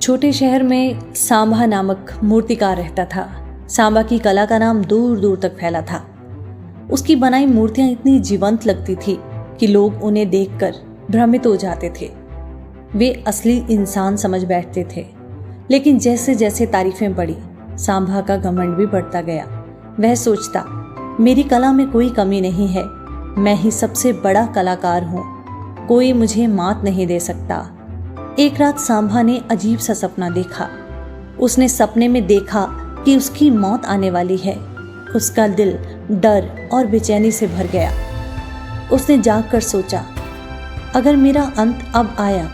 छोटे शहर में सांभा नामक मूर्तिकार रहता था। सांभा की कला का नाम दूर दूर तक फैला था। उसकी बनाई मूर्तियां इतनी जीवंत लगती थी कि लोग उन्हें देखकर भ्रमित हो जाते थे। वे असली इंसान समझ बैठते थे। लेकिन जैसे जैसे तारीफें बढ़ी, सांभा का घमंड भी बढ़ता गया। वह सोचता, मेरी कला में कोई कमी नहीं है, मैं ही सबसे बड़ा कलाकार हूँ, कोई मुझे मात नहीं दे सकता। एक रात सांभा ने अजीब सा सपना देखा। उसने सपने में देखा कि उसकी मौत आने वाली है। उसका दिल डर और बेचैनी से भर गया। उसने जागकर सोचा, अगर मेरा अंत अब आया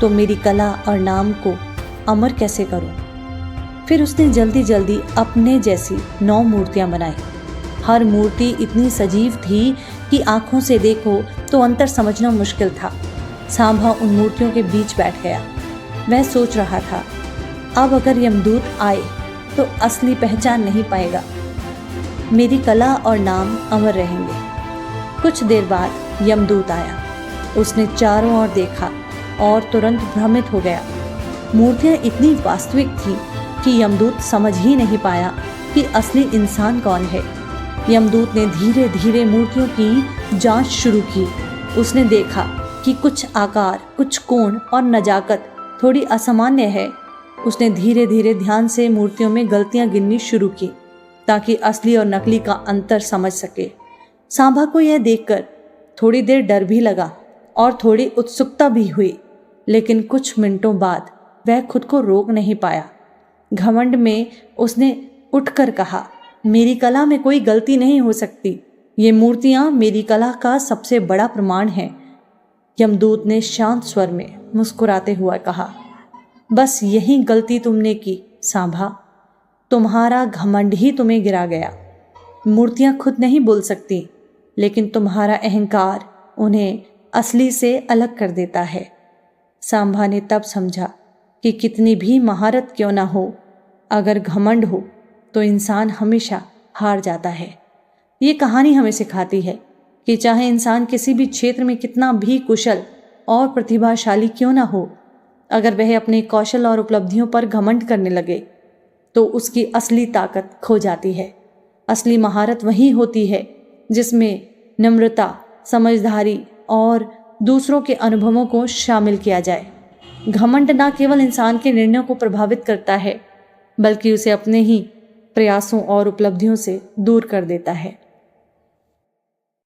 तो मेरी कला और नाम को अमर कैसे करूं? फिर उसने जल्दी जल्दी अपने जैसी 9 मूर्तियां बनाई। हर मूर्ति इतनी सजीव थी कि आंखों से देखो तो अंतर समझना मुश्किल था। सांभा उन मूर्तियों के बीच बैठ गया। वह सोच रहा था, अब अगर यमदूत आए तो असली पहचान नहीं पाएगा, मेरी कला और नाम अमर रहेंगे। कुछ देर बाद यमदूत आया। उसने चारों ओर देखा और तुरंत भ्रमित हो गया। मूर्तियां इतनी वास्तविक थीं कि यमदूत समझ ही नहीं पाया कि असली इंसान कौन है। यमदूत ने धीरे धीरे मूर्तियों की जांच शुरू की। उसने देखा कि कुछ आकार, कुछ कोण और नजाकत थोड़ी असामान्य है। उसने धीरे धीरे ध्यान से मूर्तियों में गलतियां गिननी शुरू की ताकि असली और नकली का अंतर समझ सके। सांभा को यह देखकर थोड़ी देर डर भी लगा और थोड़ी उत्सुकता भी हुई, लेकिन कुछ मिनटों बाद वह खुद को रोक नहीं पाया। घमंड में उसने उठकर कहा, मेरी कला में कोई गलती नहीं हो सकती, ये मूर्तियां मेरी कला का सबसे बड़ा प्रमाण हैं। यमदूत ने शांत स्वर में मुस्कुराते हुए कहा, बस यही गलती तुमने की सांभा, तुम्हारा घमंड ही तुम्हें गिरा गया। मूर्तियां खुद नहीं बोल सकती, लेकिन तुम्हारा अहंकार उन्हें असली से अलग कर देता है। सांभा ने तब समझा कि कितनी भी महारत क्यों ना हो, अगर घमंड हो तो इंसान हमेशा हार जाता है। ये कहानी हमें सिखाती है कि चाहे इंसान किसी भी क्षेत्र में कितना भी कुशल और प्रतिभाशाली क्यों ना हो, अगर वह अपने कौशल और उपलब्धियों पर घमंड करने लगे तो उसकी असली ताकत खो जाती है। असली महारत वही होती है जिसमें नम्रता, समझदारी और दूसरों के अनुभवों को शामिल किया जाए। घमंड न केवल इंसान के निर्णयों को प्रभावित करता है, बल्कि उसे अपने ही प्रयासों और उपलब्धियों से दूर कर देता है।